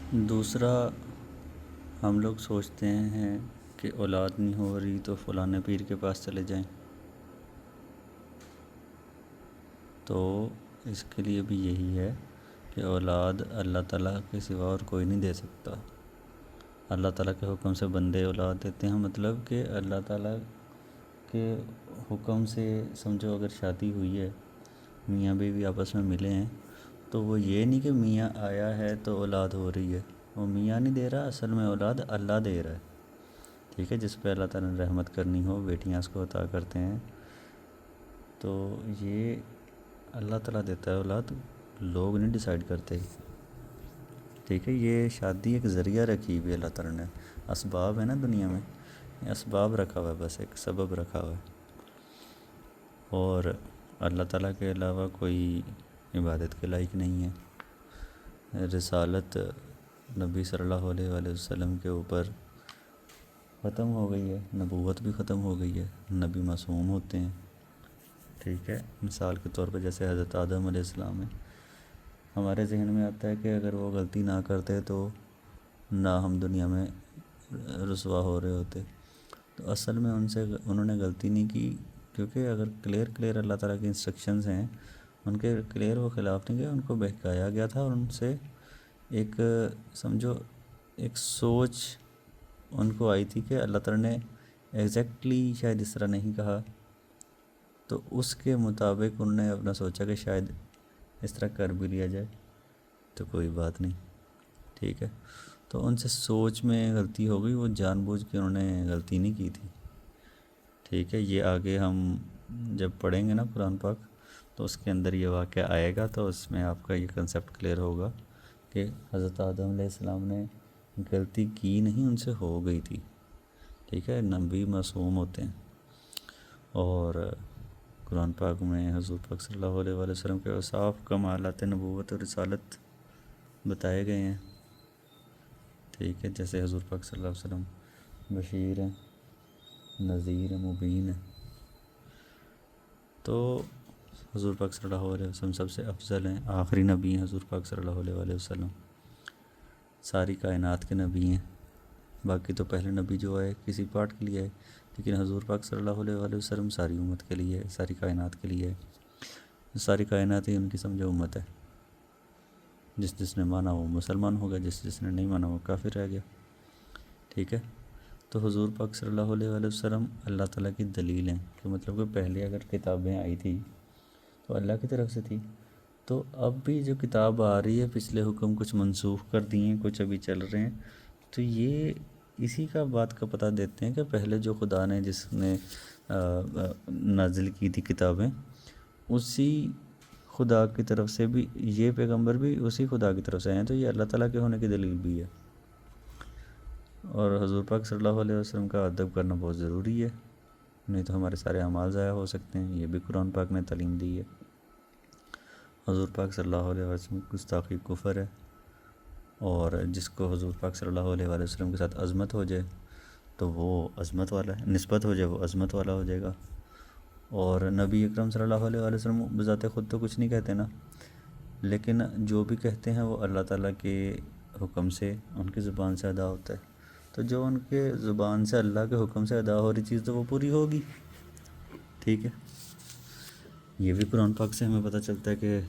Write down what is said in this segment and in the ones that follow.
دوسرا، ہم لوگ سوچتے ہیں کہ اولاد نہیں ہو رہی تو فلاں پیر کے پاس چلے جائیں، تو اس کے لیے بھی یہی ہے کہ اولاد اللہ تعالیٰ کے سوا اور کوئی نہیں دے سکتا۔ اللہ تعالیٰ کے حکم سے بندے اولاد دیتے ہیں، مطلب کہ اللہ تعالیٰ کے حکم سے سمجھو اگر شادی ہوئی ہے، میاں بیوی آپس میں ملے ہیں، تو وہ یہ نہیں کہ میاں آیا ہے تو اولاد ہو رہی ہے، وہ میاں نہیں دے رہا، اصل میں اولاد اللہ دے رہا ہے۔ ٹھیک ہے، جس پہ اللہ تعالیٰ نے رحمت کرنی ہو بیٹیاں اس کو عطا کرتے ہیں، تو یہ اللہ تعالیٰ دیتا ہے اولاد، لوگ نہیں ڈیسائیڈ کرتے۔ ٹھیک ہے، یہ شادی ایک ذریعہ رکھی ہوئی اللہ تعالیٰ نے، اسباب ہے نا دنیا میں، یہ اسباب رکھا ہوا ہے، بس ایک سبب رکھا ہوا ہے، اور اللہ تعالیٰ کے علاوہ کوئی عبادت کے لائق نہیں ہے۔ رسالت نبی صلی اللہ علیہ وآلہ وسلم کے اوپر ختم ہو گئی ہے، نبوت بھی ختم ہو گئی ہے، نبی معصوم ہوتے ہیں۔ ٹھیک ہے، مثال کے طور پر جیسے حضرت آدم علیہ السلام ہے، ہمارے ذہن میں آتا ہے کہ اگر وہ غلطی نہ کرتے تو نہ ہم دنیا میں رسوا ہو رہے ہوتے، تو اصل میں انہوں نے غلطی نہیں کی، کیونکہ اگر کلیئر اللہ تعالیٰ کی انسٹرکشنز ہیں، ان کے کلیئر وہ خلاف نہیں گئے، ان کو بہکایا گیا تھا، اور ان سے ایک سمجھو ایک سوچ ان کو آئی تھی کہ اللہ تعالیٰ نے ایگزیکٹلی شاید اس طرح نہیں کہا، تو اس کے مطابق انہوں نے اپنا سوچا کہ شاید اس طرح کر بھی لیا جائے تو کوئی بات نہیں۔ ٹھیک ہے، تو ان سے سوچ میں غلطی ہو گئی، وہ جان بوجھ کے انہوں نے غلطی نہیں کی تھی۔ ٹھیک ہے، یہ آگے ہم جب پڑھیں گے نا قرآن پاک، تو اس کے اندر یہ واقعہ آئے گا، تو اس میں آپ کا یہ کنسیپٹ کلیئر ہوگا کہ حضرت آدم علیہ السلام نے غلطی کی نہیں، ان سے ہو گئی تھی۔ ٹھیک ہے، نبی معصوم ہوتے ہیں، اور قرآن پاک میں حضور پاک صلی اللہ علیہ وآلہ وسلم کے اوصاف، کمالات نبوت اور رسالت بتائے گئے ہیں۔ ٹھیک ہے، جیسے حضور پاک صلی اللہ علیہ وسلم بشیر ہیں، نذیر ہیں، مبین ہیں، تو حضور پاک صلی اللہ علیہ وسلم سب سے افضل ہیں، آخری نبی ہیں حضور پاک صلی اللہ علیہ وآلہ وسلم، ساری کائنات کے نبی ہیں۔ باقی تو پہلے نبی جو آئے کسی پارٹ کے لیے آئے، لیکن حضور پاک صلی اللہ علیہ وآلہ وسلم ساری امت کے لیے ہے، ساری کائنات کے لیے ہے، ساری کائنات ہی ان کی سمجھو امت ہے۔ جس نے مانا وہ مسلمان ہوگا، جس نے نہیں مانا وہ کافر رہ گیا۔ ٹھیک ہے، تو حضور پاک صلی اللہ علیہ وآلہ وسلم اللہ تعالیٰ کی دلیل ہیں، کہ مطلب کہ پہلے اگر کتابیں آئی تھی تو اللہ کی طرف سے تھی، تو اب بھی جو کتاب آ رہی ہے، پچھلے حکم کچھ منسوخ کر دیے ہیں، کچھ ابھی چل رہے ہیں، تو یہ اسی کا بات کا پتہ دیتے ہیں کہ پہلے جو خدا نے جس نے نازل کی تھی کتابیں، اسی خدا کی طرف سے بھی یہ پیغمبر بھی اسی خدا کی طرف سے آئے ہیں، تو یہ اللہ تعالیٰ کے ہونے کی دلیل بھی ہے، اور حضور پاک صلی اللہ علیہ وسلم کا ادب کرنا بہت ضروری ہے، نہیں تو ہمارے سارے اعمال ضائع ہو سکتے ہیں، یہ بھی قرآن پاک نے تعلیم دی ہے۔ حضور پاک صلی اللہ علیہ وسلم کی گستاخی کفر ہے، اور جس کو حضور پاک صلی اللہ علیہ وسلم کے ساتھ عظمت ہو جائے تو وہ عظمت والا ہے، نسبت ہو جائے وہ عظمت والا ہو جائے گا، اور نبی اکرم صلی اللہ علیہ وسلم بذات خود تو کچھ نہیں کہتے نا، لیکن جو بھی کہتے ہیں وہ اللہ تعالیٰ کے حکم سے ان کی زبان سے ادا ہوتا ہے، تو جو ان کے زبان سے اللہ کے حکم سے ادا ہو رہی چیز تو وہ پوری ہوگی۔ ٹھیک ہے، یہ بھی قرآن پاک سے ہمیں پتہ چلتا ہے کہ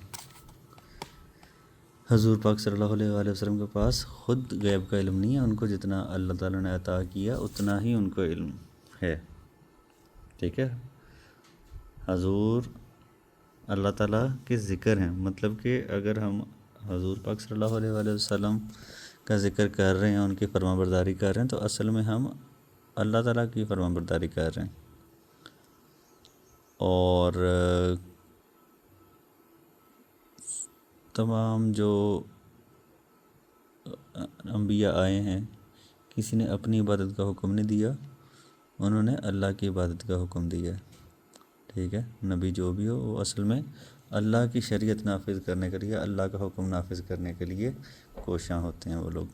حضور پاک صلی اللہ علیہ وآلہ وسلم کے پاس خود غیب کا علم نہیں ہے، ان کو جتنا اللہ تعالیٰ نے عطا کیا اتنا ہی ان کو علم ہے۔ ٹھیک ہے، حضور اللہ تعالیٰ کے ذکر ہیں، مطلب کہ اگر ہم حضور پاک صلی اللہ علیہ وآلہ وسلم کا ذکر کر رہے ہیں، ان کی فرما برداری کر رہے ہیں، تو اصل میں ہم اللہ تعالیٰ کی فرما برداری کر رہے ہیں، اور تمام جو انبیاء آئے ہیں، کسی نے اپنی عبادت کا حکم نہیں دیا، انہوں نے اللہ کی عبادت کا حکم دیا ہے۔ ٹھیک ہے، نبی جو بھی ہو وہ اصل میں اللہ کی شریعت نافذ کرنے کے لیے، اللہ کا حکم نافذ کرنے کے لیے کوشاں ہوتے ہیں وہ لوگ۔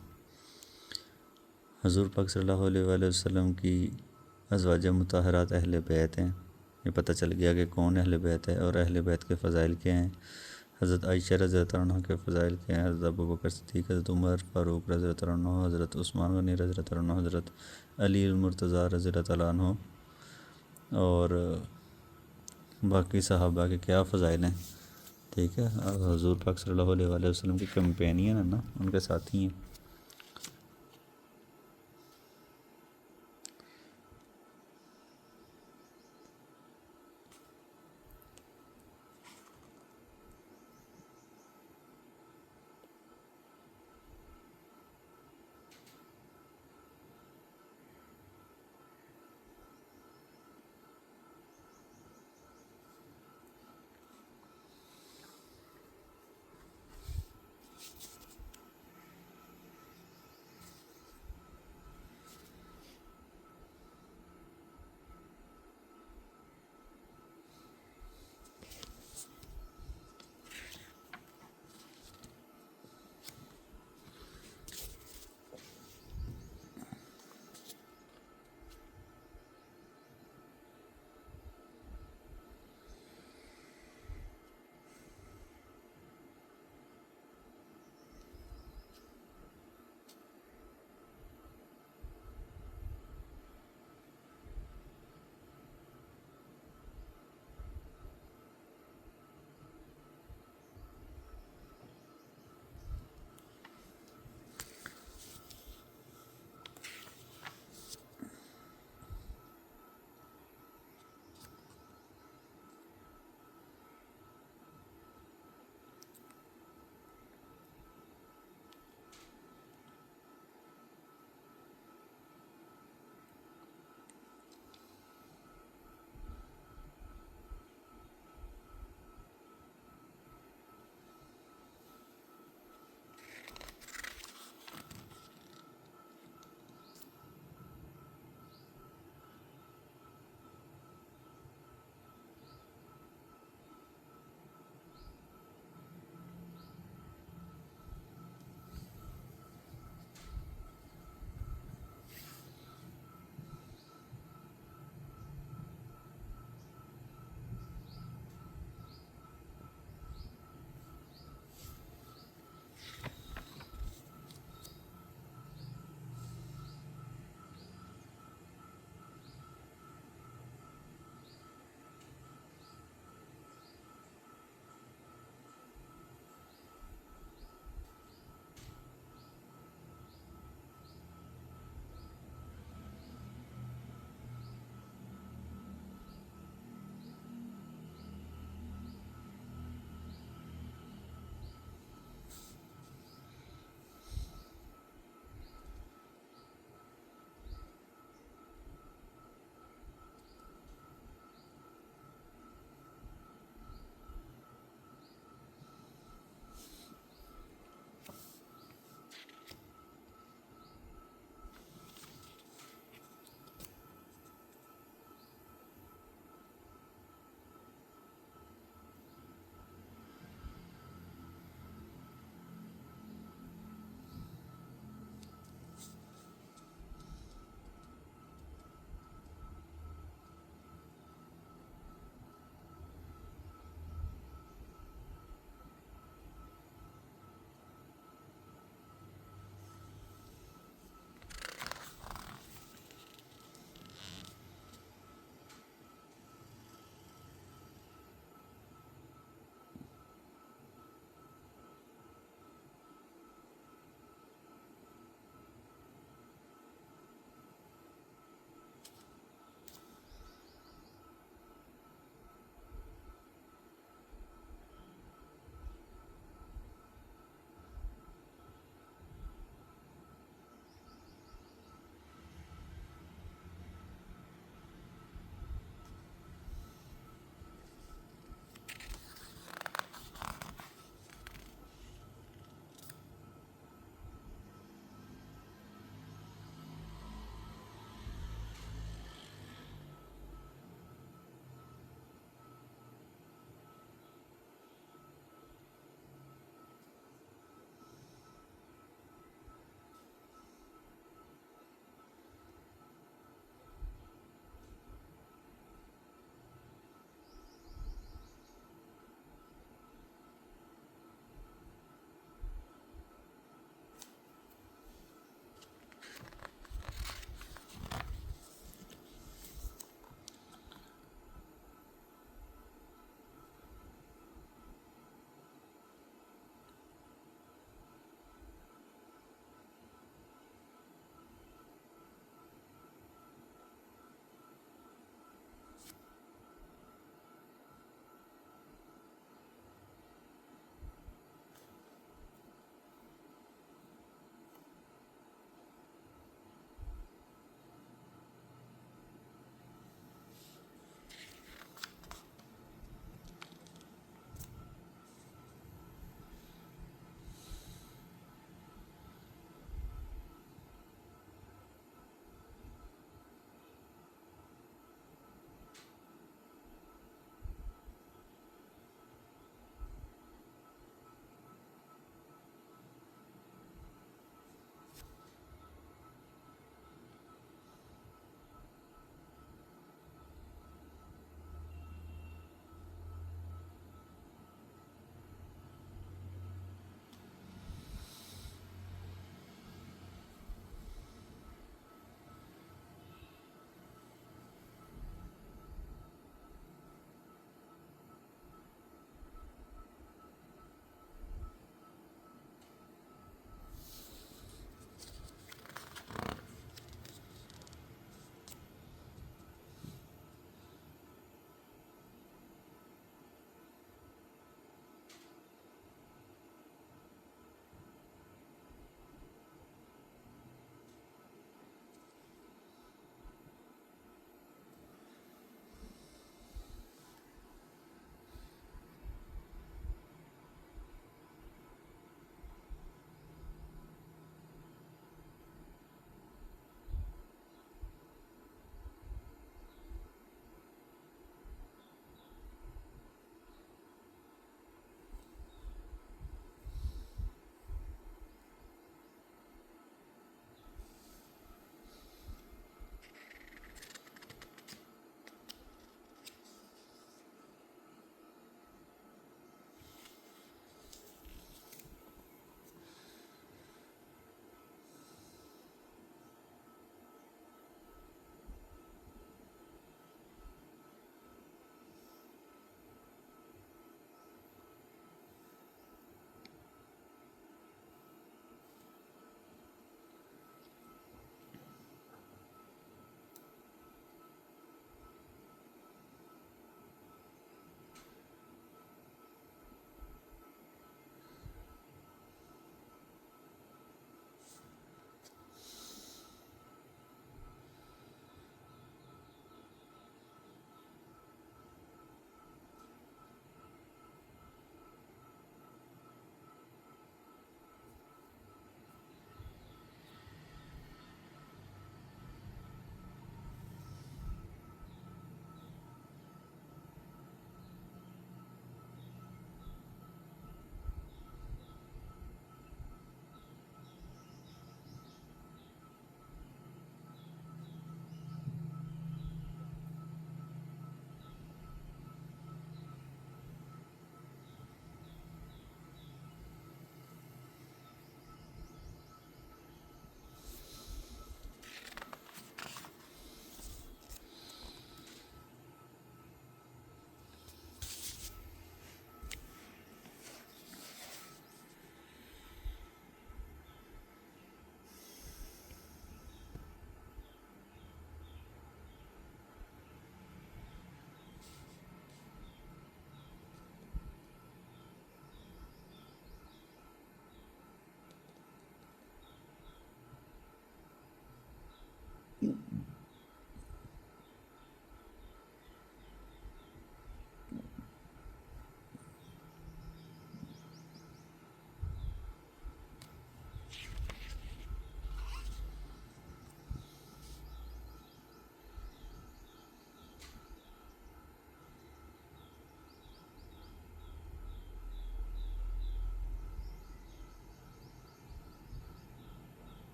حضور پاک صلی اللہ علیہ وآلہ وسلم کی ازواج مطہرات اہل بیت ہیں، یہ پتہ چل گیا کہ کون اہل بیت ہے اور اہل بیت کے فضائل کیا ہیں۔ حضرت عائشہ رضی اللہ عنہ کے فضائل کیا ہیں؟ حضرت ابوبکر صدیق، حضرت عمر فاروق رضی اللہ عنہ، حضرت عثمان غنی رضی اللہ عنہ، حضرت علی المرتضیٰ رضی اللہ عنہ، اور باقی صحابہ کے کیا فضائل ہیں. ٹھیک ہے، حضور پاک صلی اللہ علیہ وسلم کے کمپینین ہیں نا، ان کے ساتھی ہیں.